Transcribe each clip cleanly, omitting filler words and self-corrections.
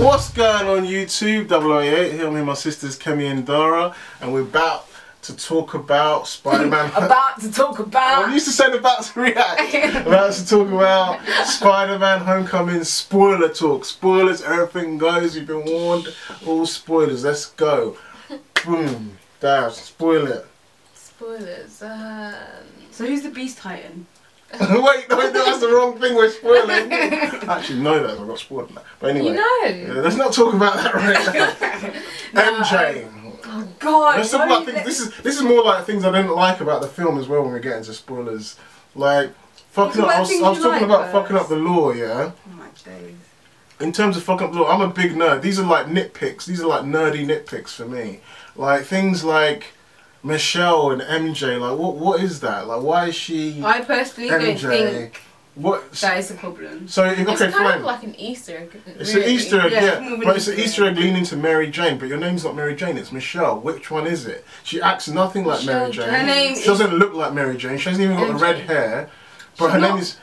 What's going on YouTube? 008 here with my sisters Kemi and Dara, and we're about to talk about Spider-Man. I'm used to saying about to react. About to talk about Spider-Man Homecoming spoiler talk. Spoilers, everything guys, you've been warned. All spoilers, let's go. Boom. Dash, spoil it. Spoilers. So who's the Beast Titan? Wait, no, that's the wrong thing we're spoiling. I actually know that, I got spoiled on that. But anyway, you know. Yeah, let's not talk about that right now. MJ. Oh God! Let's talk about things. This is more like things I didn't like about the film as well when we get into spoilers. Like fucking up. I was talking about fucking up the law, yeah. Oh my days. In terms of fucking up the law, I'm a big nerd. These are like nitpicks. These are like nerdy nitpicks for me. Like things like Michelle and MJ. Like what is that? Like why is she? I personally don't think what that is a problem. So okay, it's kind fine. of like an Easter egg. It's an Easter egg, yeah. But it's an Easter Easter egg leaning to Mary Jane. But your name's not Mary Jane. It's Michelle. Which one is it? She acts nothing like Mary Jane. Her name she doesn't look like Mary Jane. She hasn't even got the red hair. But her name is.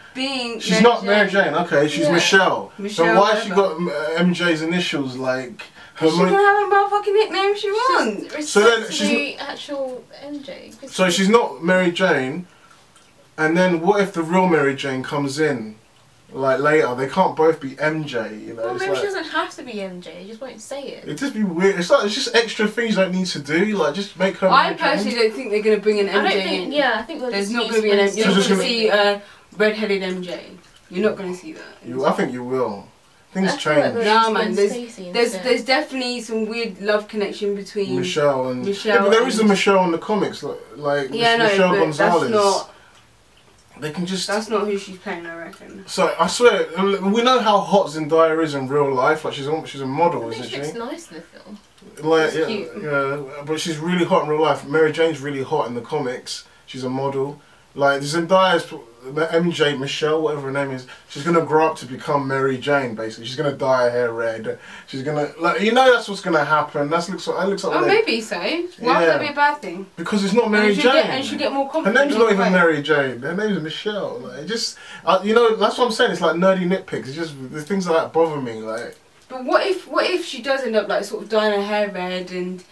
She's not Mary Jane. Okay, she's Michelle. So why has she got MJ's initials like? She can have a motherfucking nickname she wants. So then she's the actual MJ. So she's not Mary Jane. And then what if the real Mary Jane comes in? Like later, they can't both be MJ, you know. Well, maybe like, she doesn't have to be MJ. You just won't say it. It'd just be weird. It's just extra things you don't need to do. Like just make her. I personally don't think they're gonna bring an MJ in. Yeah, I think there's not gonna be an MJ. You're not gonna see a red-headed MJ. You're not gonna see that. I think you will. Things change. Nah, man. There's definitely some weird love connection between Michelle and yeah, but there is a Michelle in the comics, like yeah, Michelle no, Gonzalez. That's not. They can just. That's not who she's playing, I reckon. So I swear, we know how hot Zendaya is in real life. Like she's a model, isn't she? She looks nice in the film. Like yeah, but she's really hot in real life. Mary Jane's really hot in the comics. She's a model. Like Zendaya's MJ, Michelle, whatever her name is, she's gonna grow up to become Mary Jane. Basically, she's gonna dye her hair red. She's gonna that's what's gonna happen. That looks like. Oh, maybe so. Why would that be a bad thing? Because it's not Mary Jane. And she'll get more confident. Her name's not even Mary Jane. Her name's Michelle. Like, just you know, that's what I'm saying. It's like nerdy nitpicks. It's just the things like that bother me. Like. But what if she does end up like sort of dyeing her hair red and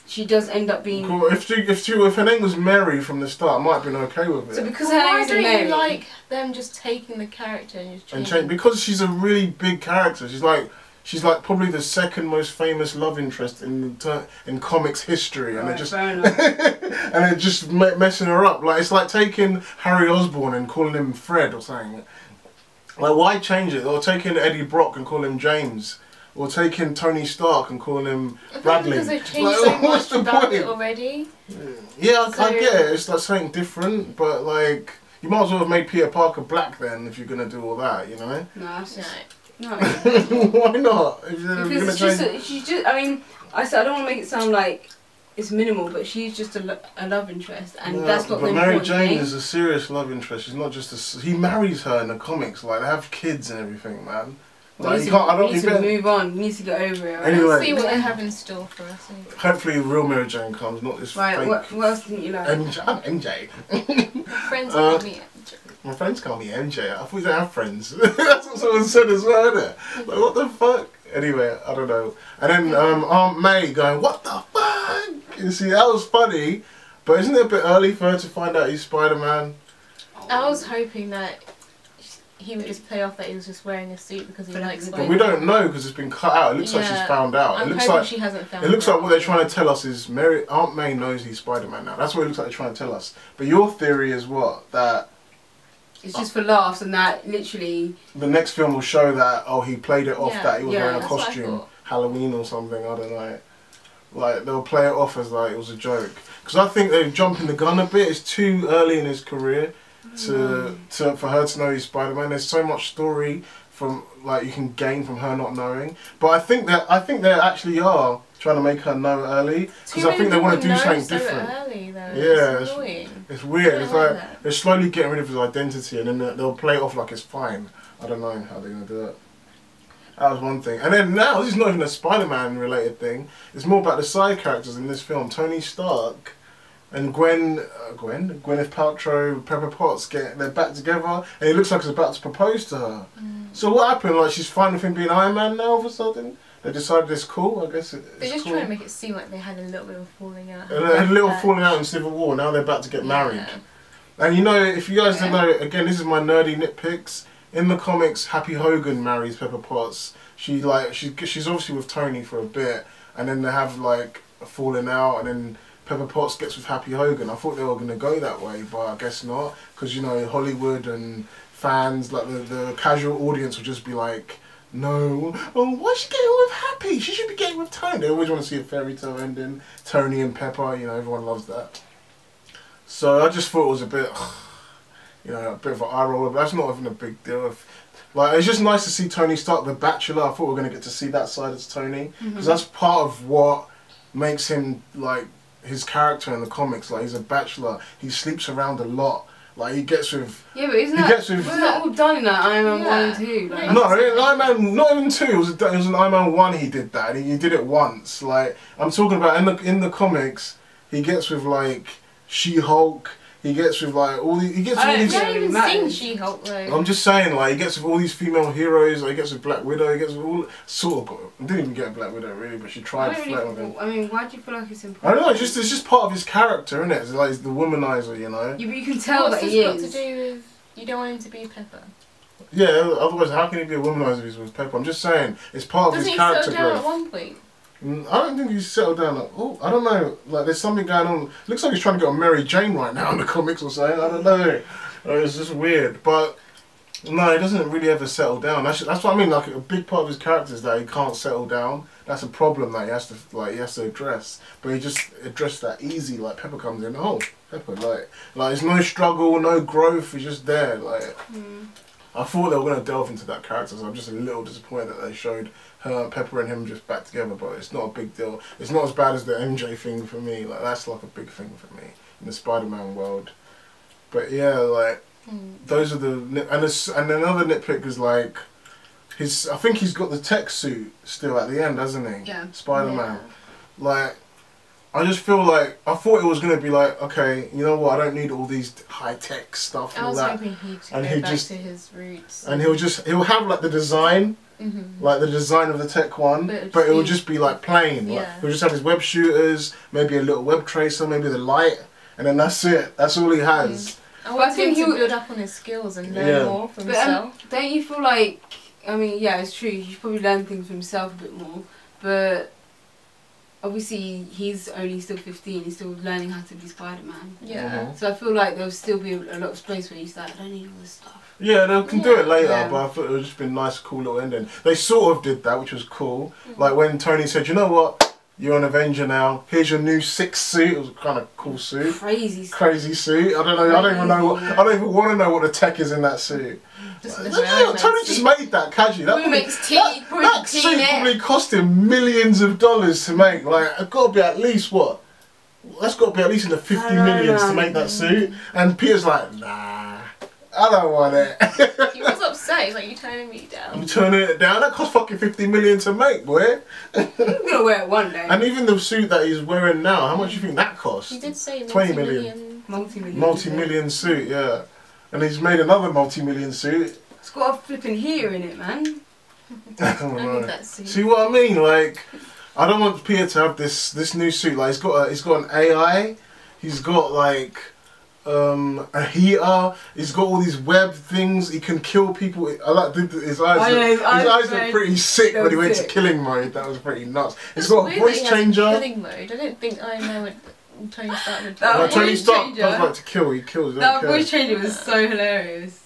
she does end up being. Cool. If her name was Mary from the start, I might have been okay with it. So because her name is Mary. Why don't you like them just taking the character and just changing? Because she's a really big character. She's like probably the second most famous love interest in comics history, and they're just messing her up. Like it's like taking Harry Osborn and calling him Fred or something. Like why change it? Or taking Eddie Brock and call him James. Or taking Tony Stark and calling him Bradley. Because they've changed so much about it already. Yeah, I get it. It's like something different, but like you might as well have made Peter Parker black then if you're gonna do all that, you know? No. Why not? Because she's just. I mean, I don't want to make it sound like it's minimal, but she's just a love interest, and that's not the important Mary Jane thing. is a serious love interest. She's not just he marries her in the comics. Like they have kids and everything, man. Like, we need to move on. We need to get over it. Right? Anyway, let's see what they have in store for us. Hopefully, real Mary Jane comes, not this fake. What else didn't you like? MJ. Friends call me MJ. My friends call me MJ. I thought we don't have friends. That's what someone said as well, isn't it? Like, what the fuck? Anyway, I don't know. And then Aunt May going, what the fuck? You see, that was funny, but isn't it a bit early for her to find out he's Spider-Man? I was hoping that he would just play off that he was just wearing a suit because he likes Spider-Man. But we don't know because it's been cut out. It looks like she's found out. I'm hoping she hasn't found out. It looks like what they're trying to tell us is Aunt May knows he's Spider-Man now. That's what it looks like they're trying to tell us. But your theory is what? That it's just for laughs and that literally... The next film will show that, oh, he played it off that he was wearing a costume. costume. Halloween or something, I don't know. Like, they'll play it off as like it was a joke. Because I think they're jumping the gun a bit. It's too early in his career for her to know he's Spider-Man. There's so much story from like you can gain from her not knowing. But I think they actually are trying to make her know early because I think they want to do something different. Early, though. Yeah, it's weird. It's like they're slowly getting rid of his identity, and then they'll play it off like it's fine. I don't know how they're gonna do it. That was one thing. And then now, this is not even a Spider-Man related thing. It's more about the side characters in this film. Tony Stark and Gwyneth Paltrow, Pepper Potts they're back together, and it looks like he's about to propose to her. So what happened? Like she's fine with him being Iron Man now all of a sudden? They decided it's cool, I guess it's They're just cool. trying to make it seem like they had a little bit of falling out. And they had a little falling out in Civil War, now they're about to get married. And you know, if you guys don't know, again, this is my nerdy nitpicks. In the comics, Happy Hogan marries Pepper Potts. She's obviously with Tony for a bit, and then they have like a falling out, and then Pepper Potts gets with Happy Hogan. I thought they were gonna go that way, but I guess not, because you know Hollywood and fans, like the casual audience, would just be like, no, oh, why's she getting with Happy? She should be getting with Tony. They always want to see a fairy tale ending. Tony and Pepper, you know, everyone loves that. So I just thought it was a bit, you know, a bit of an eye roller, but that's not even a big deal. Like, it's just nice to see Tony Stark, the Bachelor. I thought we were going to get to see that side as Tony, because that's part of what makes him, like, his character in the comics. Like, he's a bachelor. He sleeps around a lot. Like, he gets with... Yeah, but wasn't that all done in that Iron Man 1 and 2? Like, no, Iron Man, not even 2. It was an Iron Man 1 he did that. He did it once. Like, I'm talking about in the comics, he gets with, like, She-Hulk. He gets with like all these. I haven't even seen She-Hulk though. I'm just saying, like he gets with all these female heroes. Like, he gets with Black Widow. He gets with all sort of. Didn't even get a Black Widow really, but she tried flirting with him. I mean, why do you feel like it's important? I don't know. It's just part of his character, isn't it? It's like he's the womanizer, you know. Yeah, but you can tell that he is. What's this got to do with you don't want him to be Pepper? Yeah. Otherwise, how can he be a womanizer if he's with Pepper? I'm just saying, it's part of his character growth. Doesn't he settle down at one point? I don't think he's settled down. Oh, I don't know. Like, there's something going on. Looks like he's trying to get on Mary Jane right now in the comics or something. I don't know. It's just weird. But no, he doesn't really ever settle down. That's what I mean. Like, a big part of his character is that he can't settle down. That's a problem that he has to address. But he just addressed that easy. Like, Pepper comes in. Oh, Pepper. Like there's no struggle, no growth. He's just there. Like. I thought they were going to delve into that character, so I'm just a little disappointed that they showed her, Pepper and him just back together, but it's not a big deal. It's not as bad as the MJ thing for me. Like, that's like a big thing for me in the Spider-Man world. But yeah, like, those are the... And another nitpick is like, I think he's got the tech suit still at the end, hasn't he? Yeah. Spider-Man. Yeah. Like, I just feel like, I thought it was going to be like, okay, you know what, I don't need all these high-tech stuff and all that. I was hoping he'd go back to his roots. And he'll have like the design, like the design of the tech one, but it will just be like plain. Like, he'll just have his web shooters, maybe a little web tracer, maybe the light, and then that's it. That's all he has. I think he'll build up on his skills and learn more from himself. Don't you feel like, I mean, yeah, it's true, he should probably learn things for himself a bit more, but... Obviously, he's only still 15. He's still learning how to be Spider-Man. Yeah. So I feel like there'll still be a lot of space where he's like, I don't need all this stuff. Yeah, they can do it later, but I thought it would just been a nice, cool little ending. They sort of did that, which was cool. Like when Tony said, you know what? You're an Avenger now. Here's your new 6th suit. It was a kind of cool suit. Crazy suit. I don't know. I don't even know. I don't even want to know what the tech is in that suit. Tony just made that casually. That suit probably cost him millions of dollars to make. Like, it's got to be at least what? That's got to be at least in the 50 millions to make that suit. And Peter's like, nah, I don't want it. He was upset. He's like, you turning me down. I'm turning it down. That cost fucking 50 million to make, boy. I'm gonna wear it one day. And even the suit that he's wearing now, how much do you think that cost? He did say 20 million. Multi-million suit, yeah. And he's made another multi-million suit. It's got a flipping hair in it, man. I need that suit. See what I mean? Like, I don't want Peter to have this new suit. Like, he's got an AI. He's got like a heater. He's got all these web things. He can kill people. I like his eyes. His eyes look pretty sick when he went to killing mode. That was pretty nuts. He's got a voice changer. Killing mode. I don't think I know what Tony Stark would do. Tony Stark does like to kill. He kills. That voice changer was so hilarious.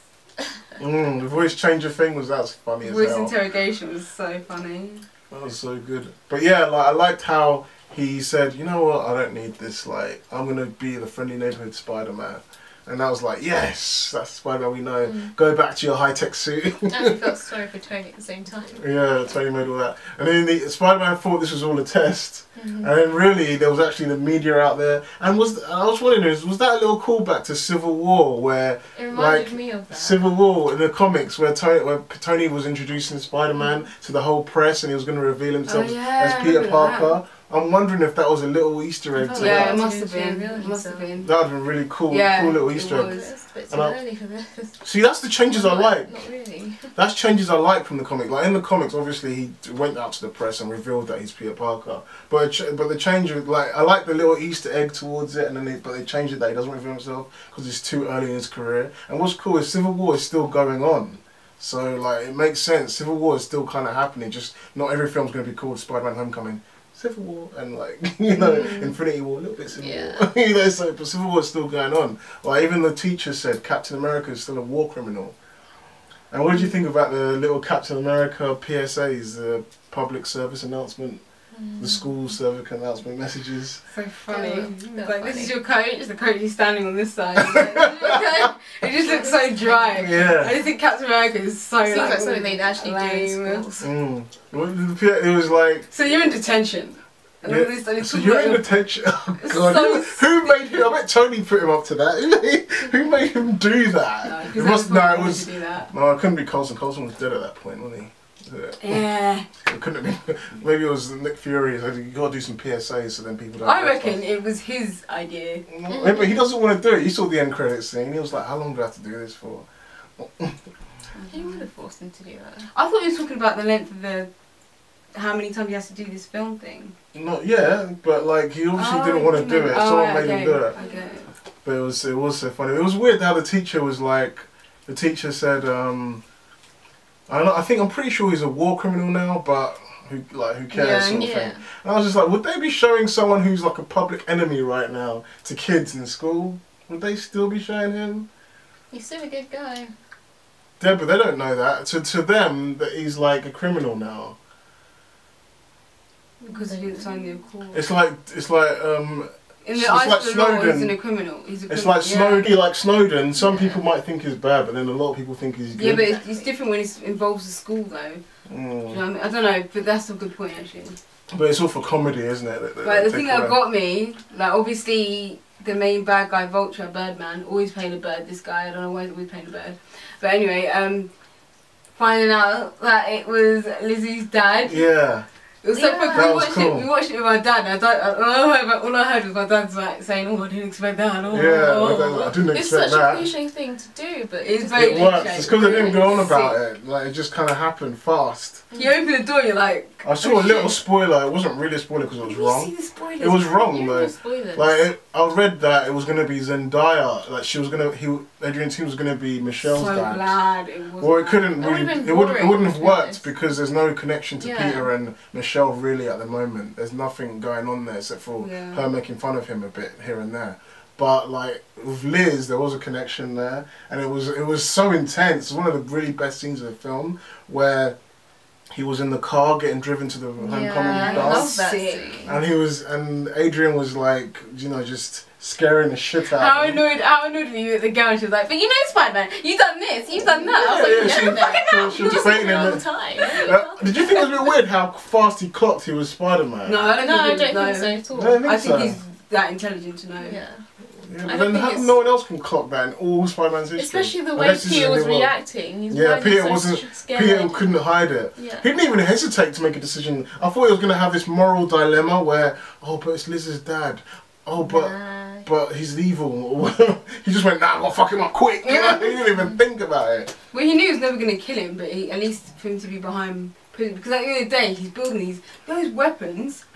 The voice changer thing that's funny as hell. Voice interrogation was so funny. That was so good. But yeah, like I liked how he said, you know what, I don't need this, like, I'm gonna be the friendly neighborhood Spider-Man. And I was like, yes, that's Spider-Man we know. Go back to your high-tech suit. And I felt sorry for Tony at the same time. Yeah, Tony made all that. And then Spider-Man thought this was all a test. And then really, there was actually the media out there. And I was wondering, was that a little callback to Civil War, where, it reminded me of that. Civil War in the comics, where Tony was introducing Spider-Man to the whole press, and he was going to reveal himself as Peter Parker. I'm wondering if that was a little Easter egg to Yeah, that. it must have been. It must have been. That would have been really cool. Yeah, cool little Easter egg. It's a bit too early for this. See, that's the changes I like. Not really. That's changes I like from the comic. Like in the comics, obviously he went out to the press and revealed that he's Peter Parker. But the change, like I like the little Easter egg towards it, and then but they changed it that he doesn't reveal himself because it's too early in his career. And what's cool is Civil War is still going on, so like it makes sense. Civil War is still kind of happening. Just not every film's going to be called Spider-Man: Homecoming, Civil War, and like Infinity War, a little bit Civil War. So but Civil War is still going on. Like even the teacher said Captain America is still a war criminal. And what did you think about the little Captain America PSAs, the public service announcement, the school service announcement messages? So funny. Like, this is your coach, the coach is standing on this side. It just looks so dry. Yeah. I just think Captain America is so seems like something they'd actually do in schools. It was like... So you're in detention. And all this, so you're in detention. Oh God, who made him? I bet Tony put him up to that. Who made him do that? No, it was. No, it couldn't be Coulson. Coulson was dead at that point, wasn't he? Yeah. It couldn't have been. Maybe it was Nick Fury. You got to do some PSAs so then people don't. I reckon it was his idea. No, but he doesn't want to do it. He saw the end credits thing. He was like, "How long do I have to do this for?" He would have forced him to do that. I thought he was talking about the length of the. How many times he has to do this film thing? Not but like he obviously didn't want to do it. Someone made him do it. Okay. But it was so funny. It was weird how the teacher was like. The teacher said, I'm pretty sure he's a war criminal now, but who cares sort of thing. And I was just like, would they be showing someone who's like a public enemy right now to kids in school? Would they still be showing him? He's still a good guy. Yeah, but they don't know that. To them, that he's like a criminal now. Because he didn't sign the accord. It's like in the eyes of the law, he's a criminal. It's like Snowden. Like Snowden, some people might think he's bad, but then a lot of people think he's good. Yeah, but it's different when it involves the school, though. Do you know what I mean? I don't know, but that's a good point actually. But it's all for comedy, isn't it? But the thing that got me, like obviously the main bad guy, Vulture, Birdman, always playing a bird. This guy, I don't know why he's always playing a bird. But anyway, finding out that it was Lizzie's dad. Yeah. It was so funny. We watched it with my dad. And all I heard was my dad's like saying, "Oh, I didn't expect that." I didn't expect that. It's such a cliche thing to do, but it works. It's because they didn't go on about it. Like it just kind of happened fast. You open the door, you're like. I saw a little spoiler. It wasn't really a spoiler because it was wrong. You see the spoilers? It was wrong though. Like I read that it was gonna be Zendaya. Like she was gonna. Adrian Toomes was gonna be Michelle's dad. Glad it wasn't. Well, it couldn't really. It wouldn't have worked because there's no connection to Peter and Michelle really at the moment. There's nothing going on there except for her making fun of him a bit here and there. But like with Liz, there was a connection there, and it was so intense. It was one of the really best scenes of the film where he was in the car getting driven to the homecoming dance, and Adrian was like, just scaring the shit out. How annoyed were you at the girl? She was like, "But you know, Spider-Man, you've done this, you've done that." I was like, she was debating him. Did you think it was a bit weird how fast he clocked he was Spider-Man? No, I don't think so at all. I think he's that intelligent to know. Yeah. But then no one else can clock that in all Spider-Man's history. Especially the way Peter was reacting. Peter couldn't hide it. Yeah. He didn't even hesitate to make a decision. I thought he was going to have this moral dilemma where, but it's Liz's dad. But he's evil. He just went, nah, I'll fuck him up quick. He didn't even think about it. Well, he knew he was never going to kill him, but at least for him to be behind prison, because at the end of the day, he's building those weapons.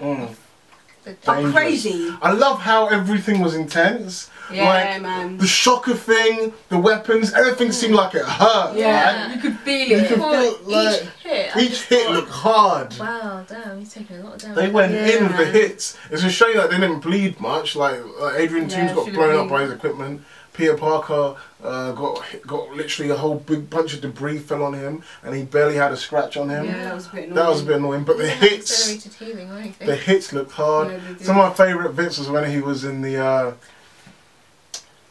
Are crazy. I love how everything was intense. Yeah, man. The shocker thing, the weapons, everything seemed like it hurt. Yeah, you could feel it. Each hit looked hard. Wow, damn, he's taking a lot of damage. They went in with the hits. It's a shame that they didn't bleed much. Like Adrian Toomes got blown up by his equipment. Peter Parker got literally a whole big bunch of debris fell on him, and he barely had a scratch on him. Yeah, that was a bit annoying. That was a bit annoying, but the hits looked hard. Yeah, some of my favourite bits was when he was in the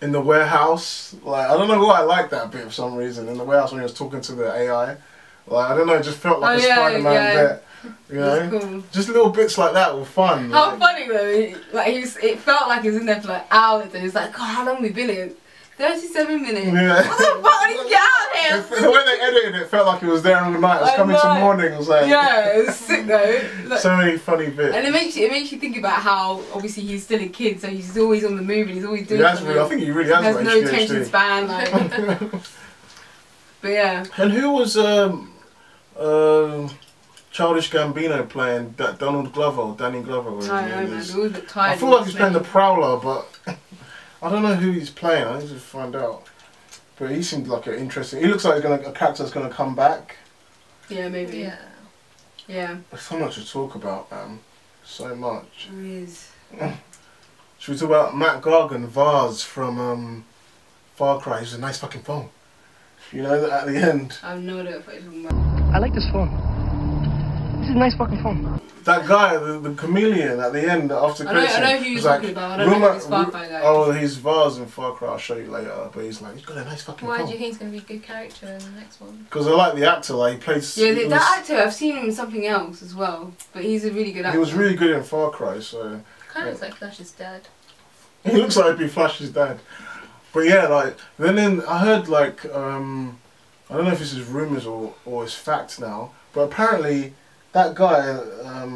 warehouse. Like I don't know why I like that bit for some reason. In the warehouse when he was talking to the AI, like I don't know, it just felt like a Spider-Man bit. You know, cool. Just little bits like that were fun. How funny though! Like it felt like he was in there for like hours, and he was like, "God, how long have we been in?" 37 minutes. Yeah. What the fuck? I need to get out of here. The way they edited it felt like it was there all night. It was coming to morning. It was like yeah, it was sick though. Like, so many funny bits. And it makes you think about how obviously he's still a kid, so he's always on the move and he's always doing something. I think he really has no attention span. Like. But yeah. And who was Childish Gambino playing? That Donald Glover or Danny Glover? I don't know, man. They always look tired. I feel like he's playing the Prowler, but I don't know who he's playing. I need to find out. But he seemed like an interesting. He looks like a character that's going to come back. Yeah, maybe. Yeah. Yeah. There's so much to talk about, man. So much. There is. Should we talk about Matt Gargan, Vaz from Far Cry? He's a nice fucking phone. You know that at the end. I have no idea what you're talking about. I like this phone. This is a nice fucking phone. That guy, the chameleon at the end after credits. I know who you're talking about. I don't know who this Far Cry guy is. Oh, he's Vaz in Far Cry. I'll show you later. But he's like, he's got a nice fucking phone. Why do you think he's going to be a good character in the next one? Because I like the actor. Like he plays. Yeah, that actor. I've seen him in something else as well. But he's a really good actor. He was really good in Far Cry. So. Kind of looks like Flash's dad. He looks like he'd be Flash's dad. But yeah, like then I heard like I don't know if this is rumours or it's fact now, but apparently that guy,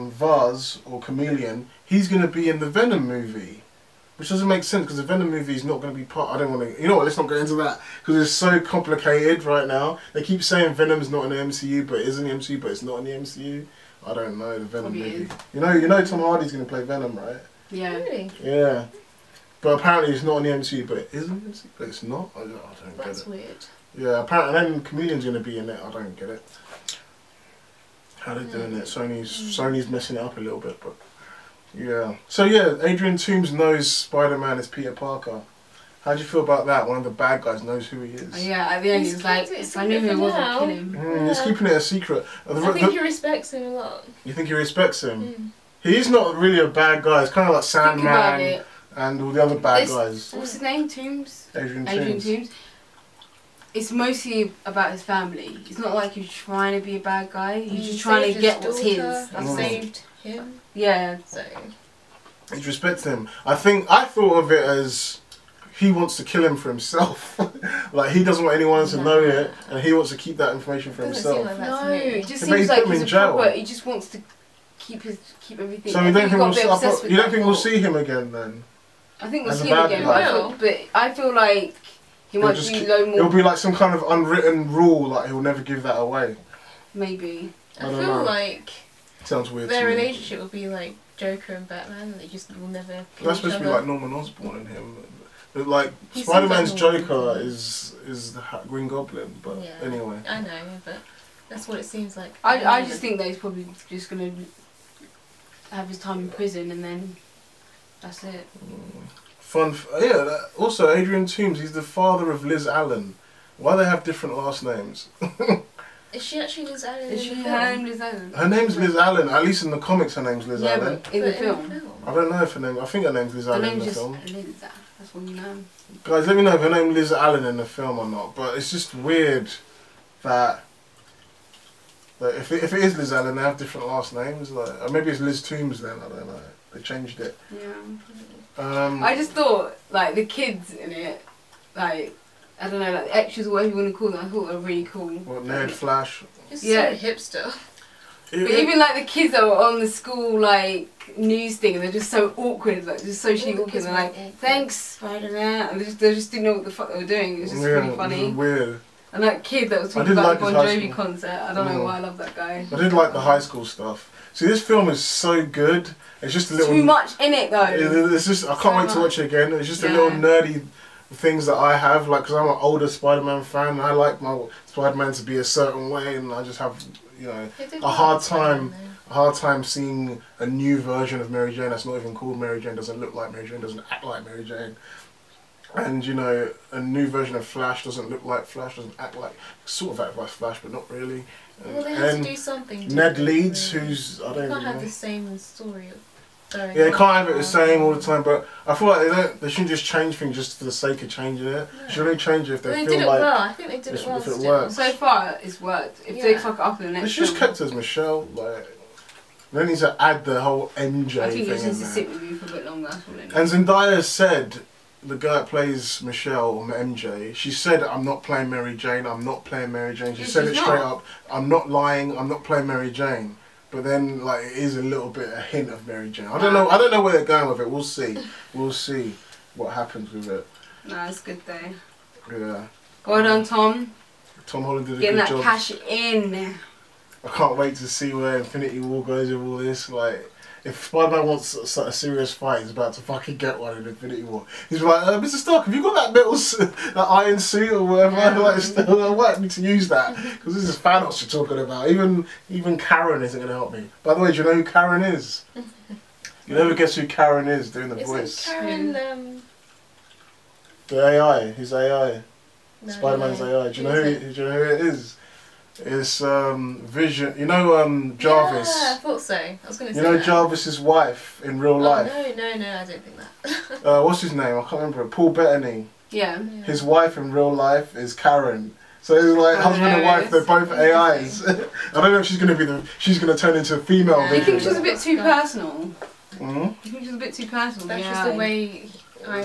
Vaz or Chameleon, he's going to be in the Venom movie. Which doesn't make sense because the Venom movie is not going to be part. I don't want to. You know what? Let's not get into that because it's so complicated right now. They keep saying Venom's not in the MCU, but it is in the MCU, but it's not in the MCU. I don't know the Venom movie. You know Tom Hardy's going to play Venom, right? Yeah. Really? Yeah. But apparently it's not in the MCU, but it is in the MCU. But it's not. I don't get it. That's weird. Yeah, apparently, and then Chameleon's going to be in it. I don't get it. How they're doing it. Sony's messing it up a little bit, but yeah. So yeah, Adrian Toomes knows Spider-Man is Peter Parker. How do you feel about that? One of the bad guys knows who he is. Yeah, at the end he's like, if I knew who it was, I'd kill him. He's keeping it a secret. I think he respects him a lot. You think he respects him? He's not really a bad guy. It's kind of like Sandman and all the other bad guys. What's his name? Toomes? Adrian Toomes. It's mostly about his family. It's not like he's trying to be a bad guy. He's just trying to get what's his. He saved him. Yeah. So. He respects him. I thought of it as he wants to kill him for himself. Like he doesn't want anyone to know it, and he wants to keep that information for himself. Like no, it just seems like he's a proper. He just wants to keep everything. So you don't think we'll see him again then? I think we'll see him again, but I feel like he might do low more. It'll be like some kind of unwritten rule, like he'll never give that away. Maybe. I feel like sounds weird. Their relationship will be like Joker and Batman. They just will never. That's supposed to be like Norman Osborn and him. But like Spider-Man's Joker is the Green Goblin, but anyway. I know, but that's what it seems like. I just think that he's probably just gonna have his time in prison and then that's it. Yeah. Also, Adrian Toomes, he's the father of Liz Allen. Why they have different last names? Is she actually Liz Allen? Is she her name Liz Allen? Her name's Liz Allen. At least in the comics, her name's Liz Allen. But in the film. I don't know if her name. I think her name's Liz Allen in the film. Liz. That's what you know. Guys, let me know if her name Liz Allen in the film or not. But it's just weird that if it is Liz Allen, they have different last names. Like, or maybe it's Liz Toomes then. I don't know. They changed it. Yeah. I just thought like the kids in it, like I don't know, like the extras or whatever you want to call them. I thought they were really cool. What, Ned, Flash? Just so hipster. But even like the kids that were on the school like news thing, they're just so awkward, like just socially awkward. They're like, "Thanks, Spider-Man," and they just didn't know what the fuck they were doing. It was just really funny. It was weird. And that kid that was talking about the Bon Jovi concert, I don't know why I love that guy. I did like the high school stuff. See, this film is so good. It's just a little too much in it though. It's just I can't wait to watch it again. It's just a little nerdy things that I have, like because I'm an older Spider-Man fan. And I like my Spider-Man to be a certain way, and I just have a hard time seeing a new version of Mary Jane that's not even called Mary Jane, doesn't look like Mary Jane, doesn't act like Mary Jane. And a new version of Flash doesn't look like Flash, doesn't act like, sort of act like Flash, but not really. Well, they have to do something. Ned Leeds, who's I don't know. Can't have the same story. Yeah, they can't have it the same all the time. But I feel like they shouldn't just change things just for the sake of changing it. No. Should only change it if they feel like. I think they did it well. If it works. So far, it's worked. If they fuck up in the next. It's just kept as Michelle. Like, they need to add the whole MJ thing. I think it just needs to sit with you for a bit longer. And Zendaya said the girl that plays Michelle or MJ, she said, "I'm not playing Mary Jane. I'm not playing Mary Jane." She said it straight up. "I'm not lying. I'm not playing Mary Jane." But then, like, it is a little bit a hint of Mary Jane. I don't know. I don't know where they're going with it. We'll see. We'll see what happens with it. No, it's good though. Yeah. Well done, Tom. Tom Holland did a Getting good that job. cash in. I can't wait to see where Infinity War goes with all this. Like, if Spider-Man wants a serious fight, he's about to fucking get one in Infinity War. He's like, Mr. Stark, have you got that metal, that iron suit or whatever? Yeah. I might need to use that because this is Thanos you're talking about. Even Karen isn't going to help me. By the way, do you know who Karen is? You never guess who Karen is doing the voice. Karen, the AI. His AI. no, Spider-Man's no. AI. Do you know who it is? It's Vision. You know Jarvis. Yeah, I thought so. I was going to say You know that. Jarvis's wife in real life. No, I don't think that. What's his name? I can't remember. Paul Bettany. Yeah. His wife in real life is Karen. So it's like husband and wife. They're both AIs. I don't know if she's gonna turn into a female. Do you think she was a bit too personal? Mm-hmm. You think she was a bit too personal? That's just the way.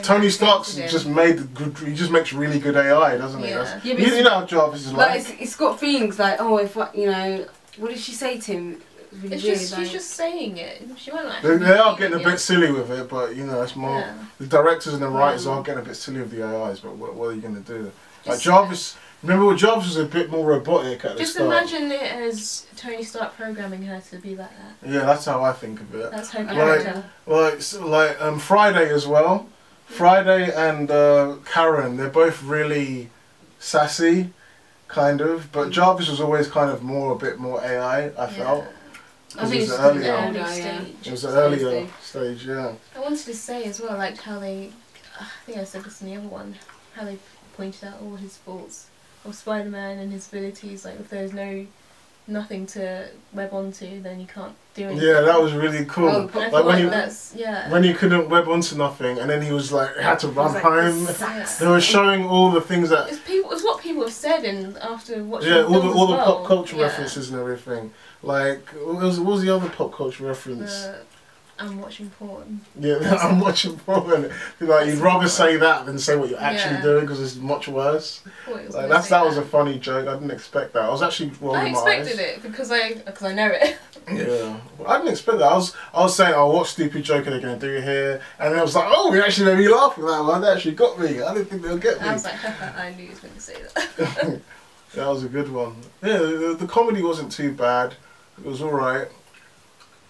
Tony Stark's just made the good. He just makes really good AI, doesn't he? Yeah. You know how Jarvis is like. It's got feelings like, oh, if you know, what did she say to him? Really It's weird, just like, she's just saying it. She won't They actually. are getting a bit silly with it, but you know, it's more. Yeah. The directors and the writers are getting a bit silly with the AIs, but what are you going to do? Like Just- Jarvis. Remember when Jarvis was a bit more robotic at the Just start? imagine it as Tony Stark programming her to be like that. Yeah, that's how I think of it. That's her Like- character. Friday as well. Friday and Karen, they're both really sassy, kind of. But Jarvis was always kind of a bit more AI, I felt. I think it's It was just earlier. an Early older, yeah. stage. It was an earlier stage, yeah. I wanted to say as well, like how they, I think I said this in the other one, how they pointed out all his faults of Spider-Man and his abilities. Like if there's nothing to web onto, then you can't do anything. Yeah, that was really cool. Oh, And I like feel when that's when he couldn't web onto nothing, and then he was like had to run like, home. sucks. They were showing all the things that It's what people have said, and after watching yeah, the all films the as well. pop culture Yeah. references and everything. Like what was the other pop culture reference? I'm watching porn. Yeah, I'm watching porn. Like you'd rather say that than say what you're actually Yeah. doing because it's much worse. Like, That was a funny joke. I didn't expect that. I was actually rolling I my eyes. expected it because I know it. Yeah, I didn't expect that. I was saying, oh, what stupid joke are they going to do here? And then I was like, oh, it actually made me laugh with that one. That actually got me. I didn't think they'll get me. I was like, I knew he was going to say that. That was a good one. Yeah, the comedy wasn't too bad. It was all right.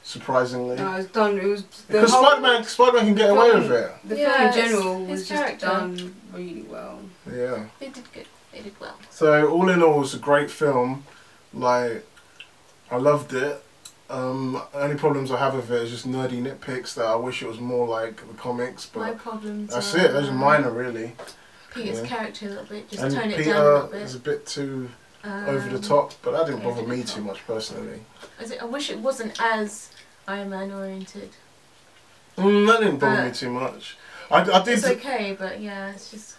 Surprisingly. No, it was done. It was the Because whole Spider-Man can get away with it. The Yeah, film in general his was just character. done really well. Yeah. They did good. They did well. So all in all, it was a great film. Like, I loved it. Only problems I have with it is just nerdy nitpicks that I wish it was more like the comics. My But problems. that's are, it. Those are minor, really. Peter's Yeah. character a little bit. Just And tone it Peter down a little is a bit. bit too over the top, but that didn't bother over the me top. too much personally. I wish it wasn't as Iron Man oriented. That didn't bother me too much. I did. It's okay, but yeah, it's just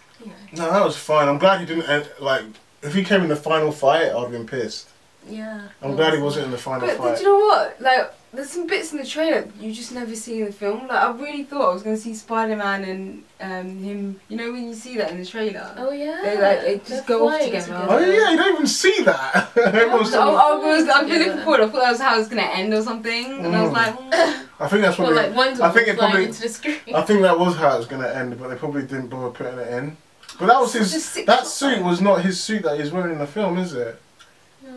No, that was fine. I'm glad he didn't end, like. If he came in the final fight, I'd have been pissed. yeah. I'm glad he wasn't in the final But fight. do you know what? Like, there's some bits in the trailer you just never see in the film. Like, I really thought I was going to see Spider-Man and him. You know when you see that in the trailer? Oh yeah. They just They're go off flying together. Oh yeah, you don't even see that. Everyone's I've been looking forward. I thought that was how it was going to end or something. And I was like, I think that's probably. Well, like Wonder I think Woman it probably. flying into the screen. I think that was how it was going to end, but they probably didn't bother putting it in. But that was Just his. six That shots. suit was not his suit that he's wearing in the film, is it?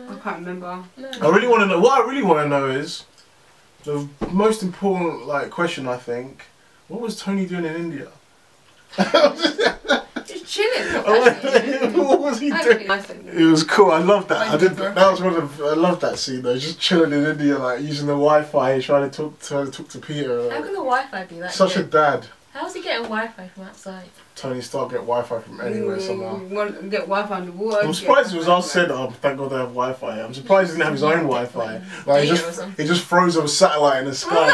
I can't remember. No. I really want to know. What I really want to know is the most important question. I think. What was Tony doing in India? Just chilling. What was he doing? It was cool. I loved that. I did. That was one of. I loved that scene though. Just chilling in India, like using the Wi-Fi, trying to talk to Peter. How can the Wi-Fi be that Such a good? dad. How's he getting Wi-Fi from outside? Tony Stark get Wi-Fi from anywhere somehow. You want to get Wi-Fi underwater. I'm surprised it was us said, oh, thank God they have Wi-Fi. I'm surprised he didn't have his own Wi-Fi. Like he just froze on a satellite in the sky.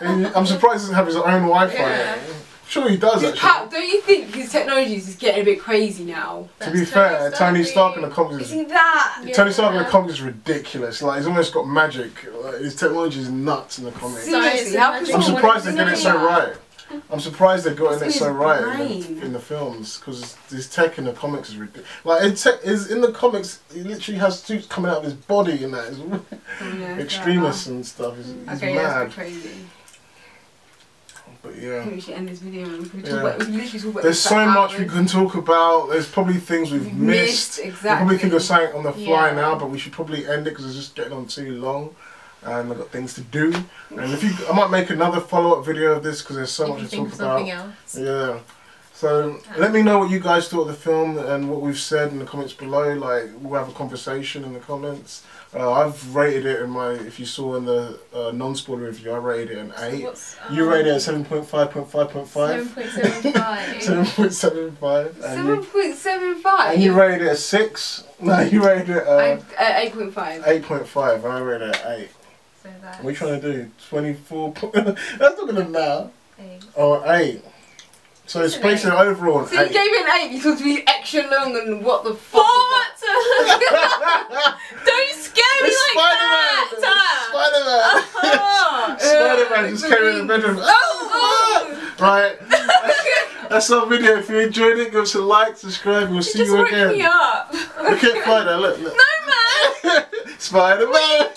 I'm surprised he doesn't have his own Wi-Fi. Yeah. I'm sure he does actually. Don't you think his technology is getting a bit crazy now? To be fair, Tony Stark in the comics Isn't that? Tony Stark in the comics is ridiculous. Like he's almost got magic. Like, his technology is nuts in the comics. Seriously, how can I'm someone surprised they get it so do that? right. I'm surprised they're getting it What's so his right brain? in the films, because this tech in the comics is ridiculous. Like in the comics, he literally has suits coming out of his body and that. Extremists and stuff. He's Okay, mad. that's crazy. But yeah. I think we should end this video and we can Yeah. literally talk about There's this for so much we hours. can talk about. There's probably things we've missed. Exactly. We'll probably think of something on the fly Yeah. now, but we should probably end it because it's just getting on too long. And I've got things to do. And I might make another follow-up video of this because there's so much to talk about. Else. Yeah. So let me know what you guys thought of the film and what we've said in the comments below. Like, we'll have a conversation in the comments. I've rated it if you saw in the non-spoiler review, I rated it an 8. You rated it at 7.5.5.5. 7.75. 7.75. 7.75. And you rated it a 6. No, you rated it 8.5. 8.5. I rated it 8. So that's What are you trying to do? 24. That's not gonna matter. 8. Oh, 8. So it's based on overall an So you 8. gave it an 8. You thought to be extra long and what the fuck? What? Don't scare me It's like that! Spider-Man! Spider-Man just came in the bedroom. Oh, Right. That's our video. If you enjoyed it, give us a like, subscribe, and we'll see you just woke again. me up. Look at Spider, look. No, man. Spider-Man!